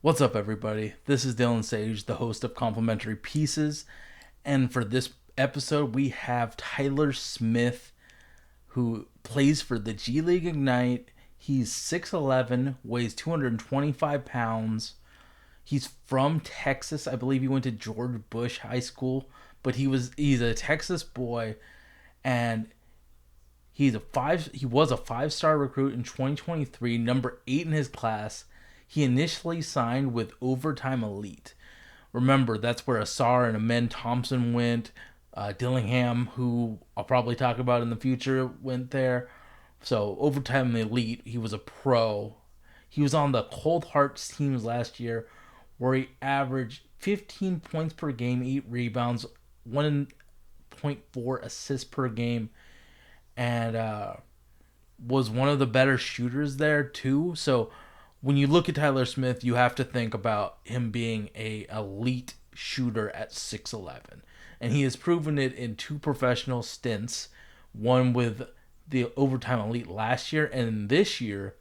What's up, everybody? This is Dylan Sage, the host of Complementary Pieces. And for this episode, we have Tyler Smith, who plays for the G League Ignite. He's 6'11, weighs 225 pounds. He's from Texas. I believe he went to George Bush High School, but he's a Texas boy, and he was a 5-star recruit in 2023, number 8 in his class. He initially signed with Overtime Elite. Remember, that's where Asar and Amen Thompson went. Dillingham, who I'll probably talk about in the future, went there. So Overtime Elite, he was a pro. He was on the Cold Hearts teams last year, where he averaged 15 points per game, 8 rebounds, 1.4 assists per game, and was one of the better shooters there too. So when you look at Tyler Smith, you have to think about him being a elite shooter at 6'11. And he has proven it in 2 professional stints, one with the Overtime Elite last year, and this year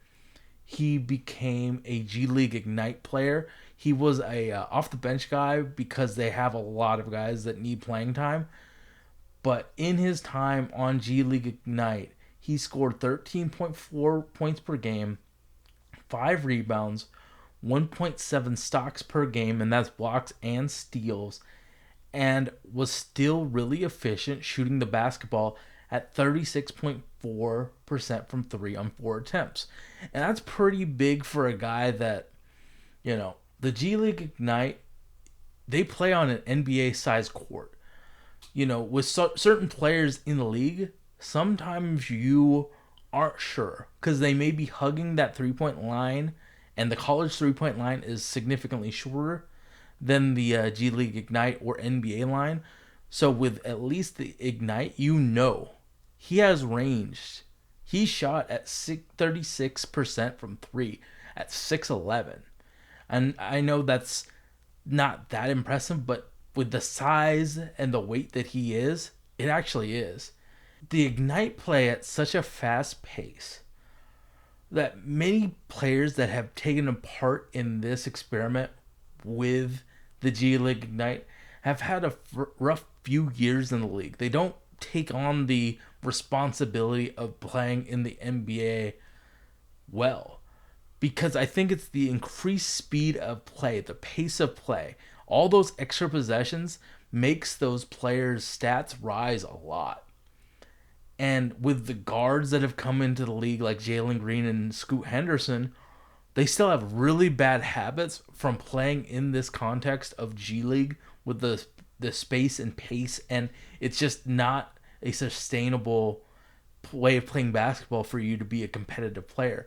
he became a G League Ignite player. He was a off the bench guy because they have a lot of guys that need playing time. But in his time on G League Ignite, he scored 13.4 points per game, 5 rebounds, 1.7 stocks per game, and that's blocks and steals, and was still really efficient shooting the basketball at 36.4% from 3 on 4 attempts. And that's pretty big for a guy that, the G League Ignite, they play on an NBA sized court. With certain players in the league, sometimes you aren't sure because they may be hugging that 3-point line, and the college 3-point line is significantly shorter than the G League Ignite or NBA line. So with at least the Ignite, he has ranged. He shot at 36% from 3 at 6'11. And I know that's not that impressive, but with the size and the weight that he is, it actually is. The Ignite play at such a fast pace that many players that have taken a part in this experiment with the G League Ignite have had a rough few years in the league. They don't take on the responsibility of playing in the NBA well, because I think it's the increased speed of play, the pace of play. All those extra possessions makes those players' stats rise a lot. And with the guards that have come into the league like Jalen Green and Scoot Henderson, they still have really bad habits from playing in this context of G League with the space and pace, and it's just not a sustainable way of playing basketball for you to be a competitive player.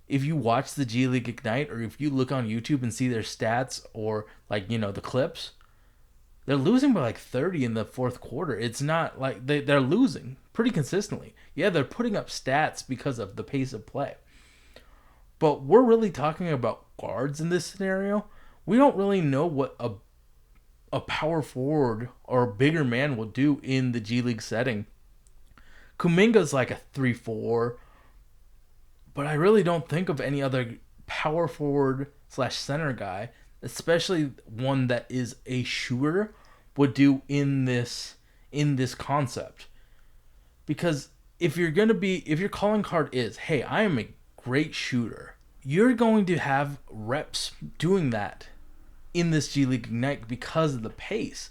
If you watch the G League Ignite, or if you look on YouTube and see their stats, or the clips, they're losing by like 30 in the fourth quarter. It's not like they're losing pretty consistently. Yeah, they're putting up stats because of the pace of play. But we're really talking about guards in this scenario. We don't really know what a power forward or a bigger man will do in the G League setting. Kuminga's like a 3-4, but I really don't think of any other power forward slash center guy, especially one that is a shooter, would do in this concept. Because if your calling card is, hey, I am a great shooter, you're going to have reps doing that in this G League Ignite because of the pace.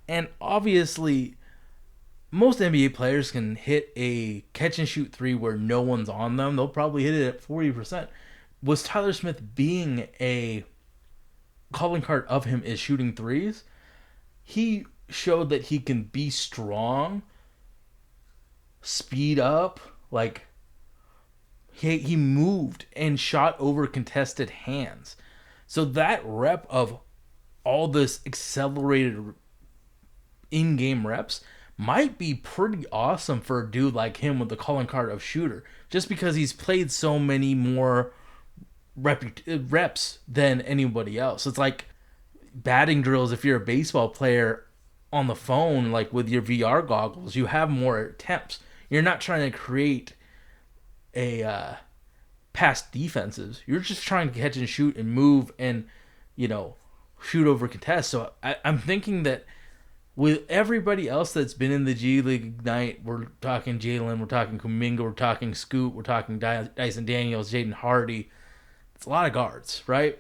And obviously, most NBA players can hit a catch and shoot 3 where no one's on them. They'll probably hit it at 40%. Was Tyler Smith being a calling card of him is shooting 3s? He showed that he can be strong, speed up, like he moved and shot over contested hands. So that rep of all this accelerated in-game reps might be pretty awesome for a dude like him with the calling card of shooter, just because he's played so many more reps than anybody else. It's like batting drills. If you're a baseball player on the phone, like with your VR goggles, you have more attempts. You're not trying to create a past defenses. You're just trying to catch and shoot and move and you know, shoot over contest. So I'm thinking that with everybody else that's been in the G League Ignite, we're talking Jalen, we're talking Kuminga, we're talking Scoot, we're talking Dyson Daniels, Jaden Hardy. It's a lot of guards, right?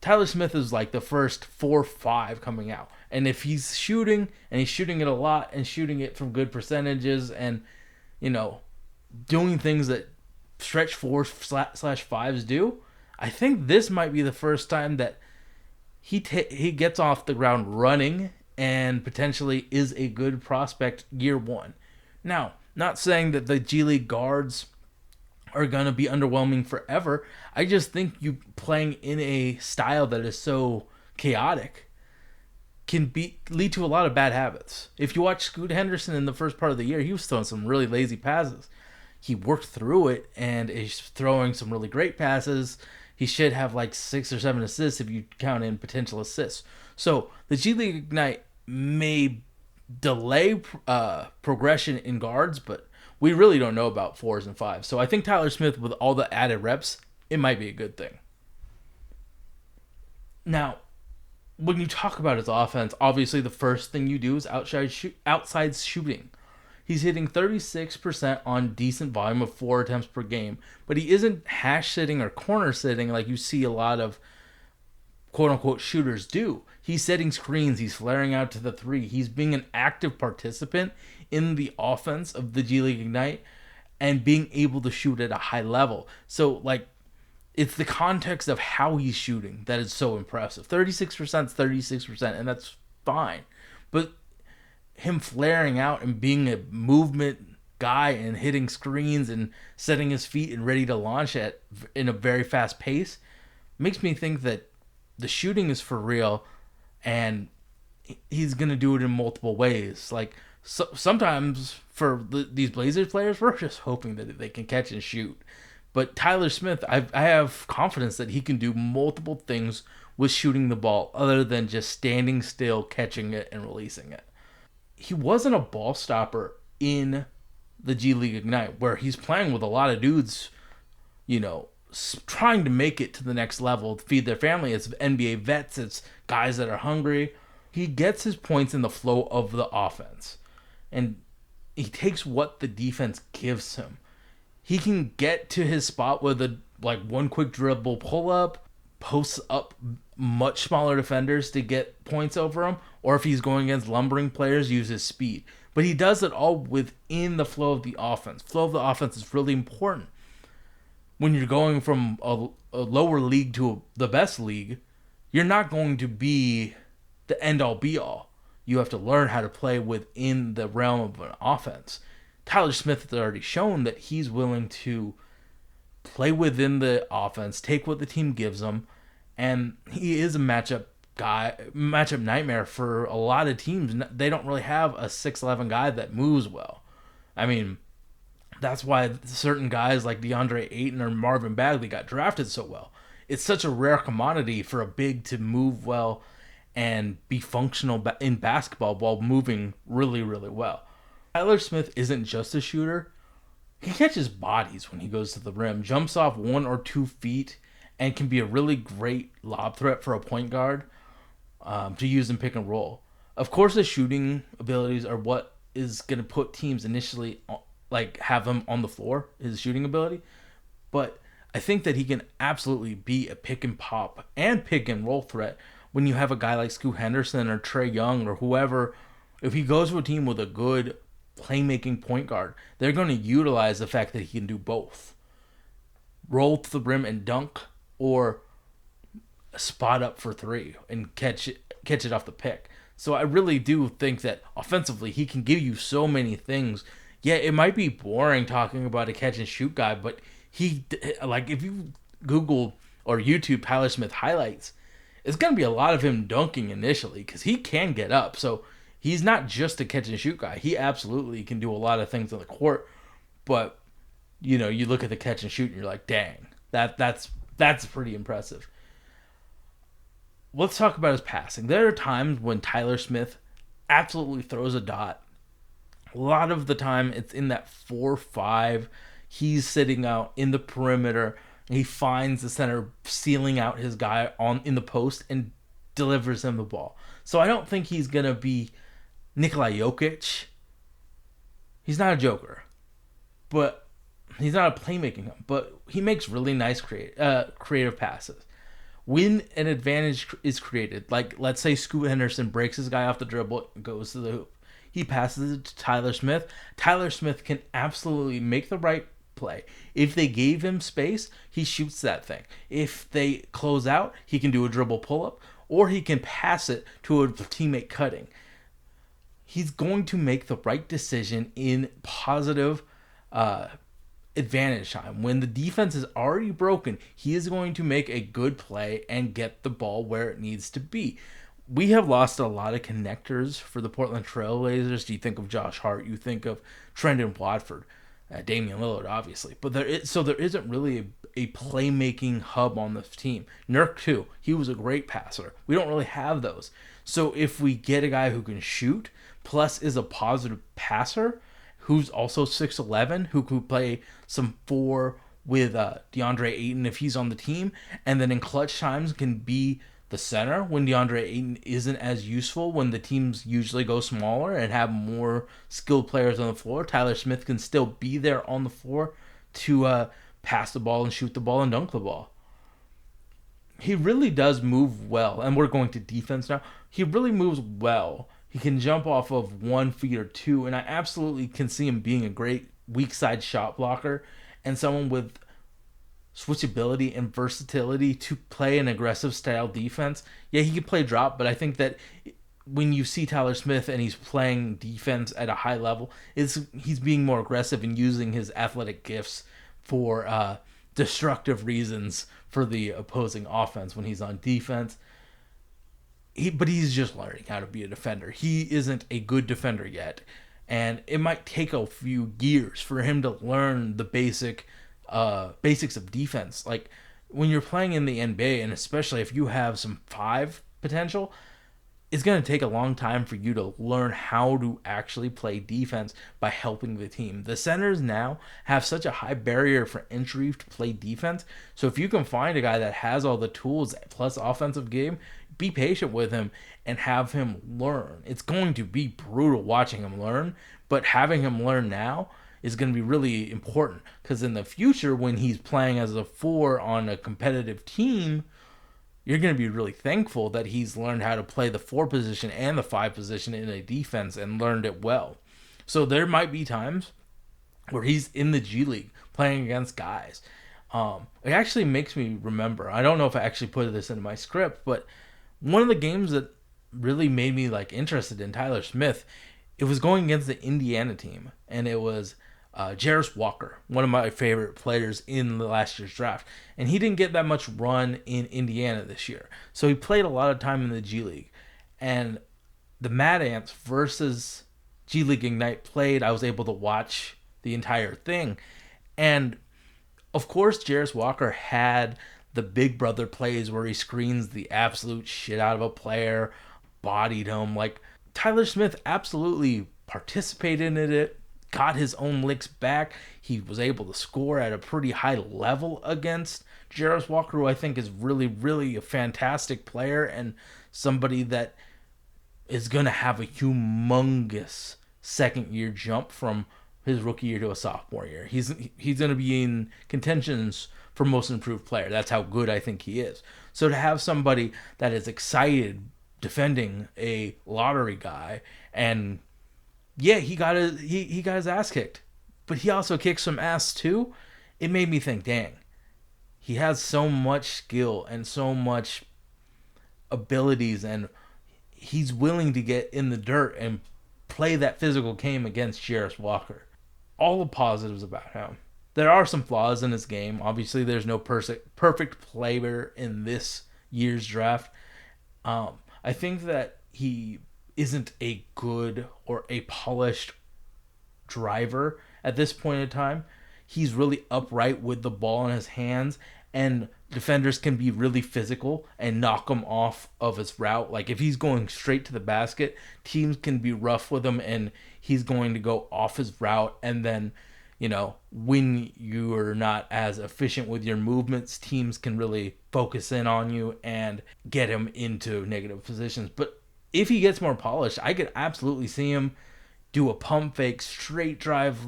Tyler Smith is like the first 4 or 5 coming out. And if he's shooting, and he's shooting it a lot, and shooting it from good percentages, and, you know, doing things that stretch 4/5s do, I think this might be the first time that he gets off the ground running and potentially is a good prospect year one. Now, not saying that the G League guards are going to be underwhelming forever. I just think you playing in a style that is so chaotic can lead to a lot of bad habits. If you watch Scoot Henderson in the first part of the year, he was throwing some really lazy passes. He worked through it and is throwing some really great passes. He should have like 6 or 7 assists if you count in potential assists. So the G League Ignite may delay progression in guards, but we really don't know about 4s and 5s. So I think Tyler Smith, with all the added reps, it might be a good thing. Now, when you talk about his offense, obviously the first thing you do is outside shooting. He's hitting 36% on decent volume of 4 attempts per game, but he isn't hash sitting or corner sitting like you see a lot of quote unquote shooters do. He's setting screens, he's flaring out to the 3. He's being an active participant in the offense of the G League Ignite and being able to shoot at a high level. So, like, it's the context of how he's shooting that is so impressive. 36% is 36%, and that's fine. But him flaring out and being a movement guy and hitting screens and setting his feet and ready to launch at in a very fast pace makes me think that the shooting is for real, and he's going to do it in multiple ways. Like, sometimes for these Blazers players, we're just hoping that they can catch and shoot. But Tyler Smith, I have confidence that he can do multiple things with shooting the ball other than just standing still, catching it, and releasing it. He wasn't a ball stopper in the G League Ignite, where he's playing with a lot of dudes, you know, trying to make it to the next level, feed their family. It's NBA vets, it's guys that are hungry. He gets his points in the flow of the offense, and he takes what the defense gives him. He can get to his spot with a one quick dribble pull up, posts up much smaller defenders to get points over him, or if he's going against lumbering players, use his speed. But he does it all within the flow of the offense. Flow of the offense is really important. When you're going from a lower league to the best league, you're not going to be the end-all be-all. You have to learn how to play within the realm of an offense. Tyler Smith has already shown that he's willing to play within the offense, take what the team gives him, and he is a matchup nightmare for a lot of teams. They don't really have a 6'11 guy that moves well. I mean, that's why certain guys like DeAndre Ayton or Marvin Bagley got drafted so well. It's such a rare commodity for a big to move well and be functional in basketball while moving really, really well. Tyler Smith isn't just a shooter. He catches bodies when he goes to the rim, jumps off 1 or 2 feet, and can be a really great lob threat for a point guard to use in pick and roll. Of course, his shooting abilities are what is going to put teams initially have him on the floor, his shooting ability. But I think that he can absolutely be a pick and pop and pick and roll threat when you have a guy like Scoot Henderson or Trae Young or whoever. If he goes to a team with a good playmaking point guard, they're going to utilize the fact that he can do both. Roll to the rim and dunk, or spot up for 3 and catch it off the pick. So I really do think that offensively he can give you so many things. Yeah, it might be boring talking about a catch and shoot guy, but if you Google or YouTube Tyler Smith highlights, it's going to be a lot of him dunking initially because he can get up. So he's not just a catch and shoot guy. He absolutely can do a lot of things on the court, but you look at the catch and shoot and you're like, dang, that's pretty impressive. Let's talk about his passing. There are times when Tyler Smith absolutely throws a dot. A lot of the time it's in that 4-5. He's sitting out in the perimeter, He finds the center sealing out his guy on in the post and delivers him the ball. So I don't think he's gonna be Nikola Jokic. He's not a joker, but he's not a playmaking. But he makes really nice creative passes. When an advantage is created, like let's say Scoot Henderson breaks his guy off the dribble, goes to the hoop, he passes it to Tyler Smith. Tyler Smith can absolutely make the right play. If they gave him space, he shoots that thing. If they close out, he can do a dribble pull up, or he can pass it to a teammate cutting. He's going to make the right decision in positive advantage time. When the defense is already broken, he is going to make a good play and get the ball where it needs to be. We have lost a lot of connectors for the Portland Trailblazers. You think of Josh Hart, you think of Trendon Watford, Damian Lillard, obviously. But there isn't really a playmaking hub on the team. Nurk too, he was a great passer. We don't really have those. So if we get a guy who can shoot, plus is a positive passer, who's also 6'11", who could play some 4 with DeAndre Ayton if he's on the team, and then in clutch times can be the center when DeAndre Ayton isn't as useful, when the teams usually go smaller and have more skilled players on the floor. Tyler Smith can still be there on the floor to pass the ball and shoot the ball and dunk the ball. He really does move well, and we're going to defense now. He really moves well. He can jump off of 1 feet or 2, and I absolutely can see him being a great weak side shot blocker and someone with switchability and versatility to play an aggressive style defense. Yeah, he can play drop, but I think that when you see Tyler Smith and he's playing defense at a high level, he's being more aggressive and using his athletic gifts for destructive reasons for the opposing offense when he's on defense. But he's just learning how to be a defender. He isn't a good defender yet, and it might take a few years for him to learn the basics of defense. Like when you're playing in the NBA, and especially if you have some 5 potential, it's going to take a long time for you to learn how to actually play defense by helping the team. The centers now have such a high barrier for entry to play defense. So if you can find a guy that has all the tools plus offensive game, be patient with him and have him learn. It's going to be brutal watching him learn, but having him learn now is going to be really important, because in the future when he's playing as a 4 on a competitive team, you're going to be really thankful that he's learned how to play the 4 position and the 5 position in a defense and learned it well. So there might be times where he's in the G League playing against guys. It actually makes me remember, I don't know if I actually put this into my script, but one of the games that really made me interested in Tyler Smith, it was going against the Indiana team, and it was Jarace Walker, one of my favorite players in the last year's draft. And he didn't get that much run in Indiana this year. So he played a lot of time in the G League. And the Mad Ants versus G League Ignite played. I was able to watch the entire thing. And, of course, Jarace Walker had the big brother plays where he screens the absolute shit out of a player, bodied him. Tyler Smith absolutely participated in it, got his own licks back. He was able to score at a pretty high level against Jarace Walker, who I think is really, really a fantastic player and somebody that is going to have a humongous second-year jump from his rookie year to a sophomore year. He's going to be in contentions for most improved player. That's how good I think he is. So to have somebody that is excited defending a lottery guy, and yeah, he got his ass kicked, but he also kicked some ass too. It made me think, dang, he has so much skill and so much abilities, and he's willing to get in the dirt and play that physical game against Jarace Walker. All the positives about him. There are some flaws in his game. Obviously, there's no perfect player in this year's draft. I think that he isn't a good or a polished driver at this point in time. He's really upright with the ball in his hands, and defenders can be really physical and knock him off of his route. If he's going straight to the basket, teams can be rough with him, and he's going to go off his route, and then when you are not as efficient with your movements, teams can really focus in on you and get him into negative positions. But if he gets more polished, I could absolutely see him do a pump fake, straight drive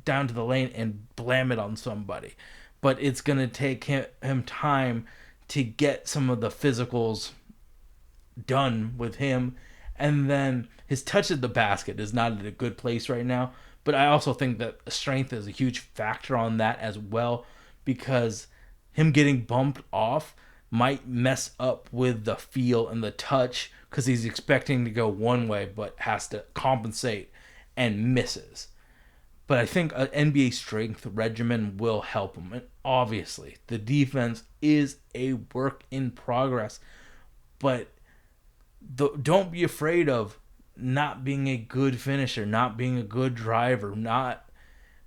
down to the lane and blam it on somebody. But it's going to take him time to get some of the physicals done with him. And then his touch at the basket is not at a good place right now. But I also think that strength is a huge factor on that as well, because him getting bumped off might mess up with the feel and the touch because he's expecting to go one way but has to compensate and misses. But I think an NBA strength regimen will help him. And obviously, the defense is a work in progress. But don't be afraid of not being a good finisher, not being a good driver, not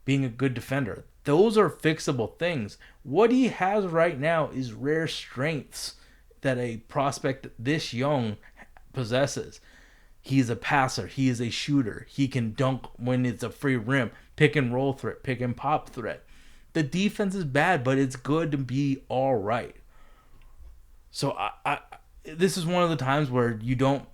being a good defender. Those are fixable things. What he has right now is rare strengths that a prospect this young possesses. He's a passer. He is a shooter. He can dunk when it's a free rim, pick and roll threat, pick and pop threat. The defense is bad, but it's good to be all right. So this is one of the times where you don't,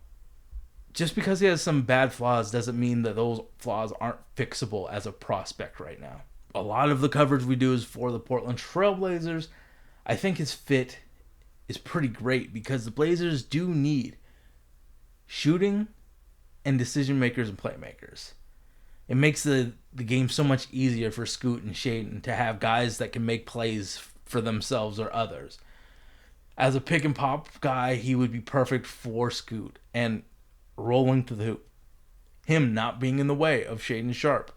just because he has some bad flaws doesn't mean that those flaws aren't fixable as a prospect right now. A lot of the coverage we do is for the Portland Trailblazers. I think his fit is pretty great because the Blazers do need shooting and decision makers and playmakers. It makes the game so much easier for Scoot and Shaedon to have guys that can make plays for themselves or others. As a pick and pop guy, he would be perfect for Scoot and rolling to the hoop. Him not being in the way of Shaedon Sharpe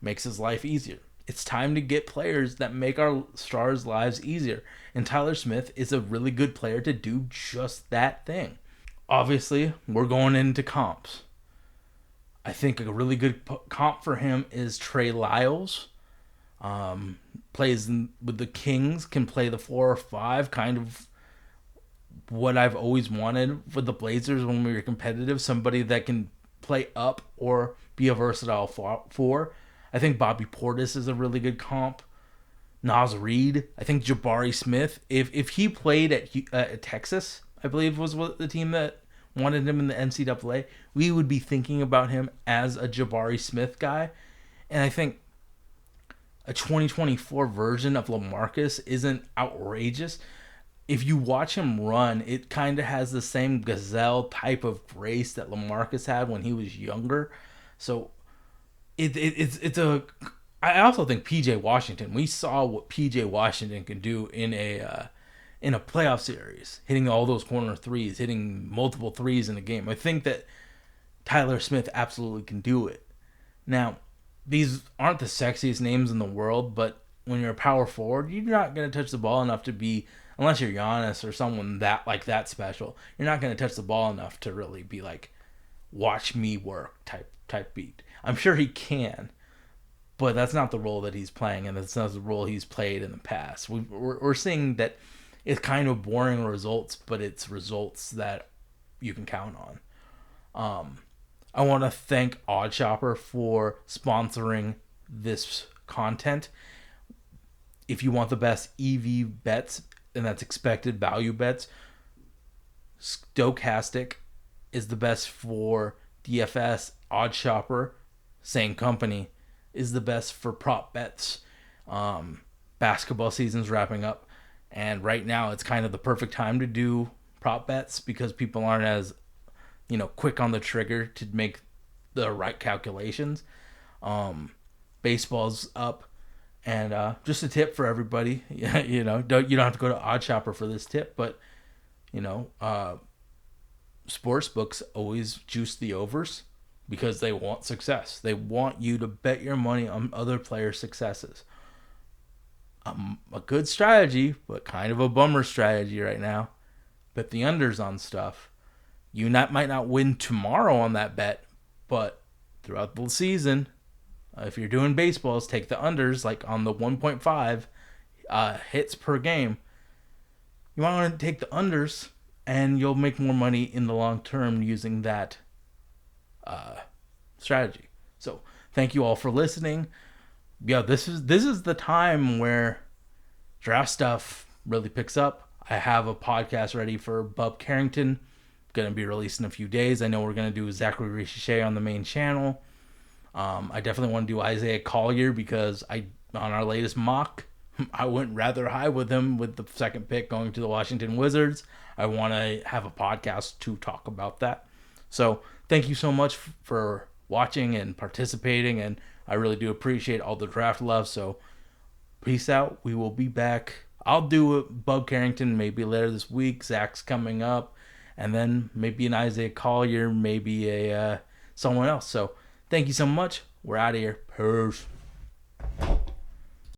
makes his life easier. It's time to get players that make our stars' lives easier. And Tyler Smith is a really good player to do just that thing. Obviously, we're going into comps. I think a really good comp for him is Trey Lyles. Plays with the Kings, can play the 4 or 5, kind of what I've always wanted with the Blazers when we were competitive. Somebody that can play up or be a versatile 4. I think Bobby Portis is a really good comp. Naz Reid. I think Jabari Smith. If he played at Texas, I believe was what the team that wanted him in the NCAA, we would be thinking about him as a Jabari Smith guy. And I think a 2024 version of LaMarcus isn't outrageous. If you watch him run, it kind of has the same gazelle type of grace that LaMarcus had when he was younger. So it's a. I also think PJ Washington. We saw what PJ Washington can do in a playoff series, hitting all those corner threes, hitting multiple threes in a game. I think that Tyler Smith absolutely can do it. Now, these aren't the sexiest names in the world, but when you're a power forward, you're not going to touch the ball enough to be, unless you're Giannis or someone that special, you're not going to touch the ball enough to really be like, watch me work type beat. I'm sure he can, but that's not the role that he's playing, and that's not the role he's played in the past. We're seeing that it's kind of boring results, but it's results that you can count on. I want to thank Oddshopper for sponsoring this content. If you want the best EV bets, and that's expected value bets, Stokastic is the best for DFS. Oddshopper, same company, is the best for prop bets. Basketball season's wrapping up, and right now it's kind of the perfect time to do prop bets because people aren't as quick on the trigger to make the right calculations. Baseball's up, and just a tip for everybody. You don't have to go to Oddshopper for this tip, but sports books always juice the overs because they want success. They want you to bet your money on other players' successes. A good strategy, but kind of a bummer strategy right now. Bet the unders on stuff. You might not win tomorrow on that bet, but throughout the season, if you're doing baseballs, take the unders, like on the 1.5 hits per game. You want to take the unders, and you'll make more money in the long term using that strategy. So thank you all for listening. yeah, this is the time where draft stuff really picks up. I have a podcast ready for Bub Carrington. Going to be released in a few days. I know we're going to do Zachary Ricochet on the main channel. I definitely want to do Isaiah Collier because on our latest mock, I went rather high with him with the second pick going to the Washington Wizards. I want to have a podcast to talk about that. So thank you so much for watching and participating, and I really do appreciate all the draft love. So peace out. We will be back. I'll do Bub Carrington maybe later this week. Zach's coming up, and then maybe an Isaiah Collier, maybe a someone else. So thank you so much. We're out of here. Peace.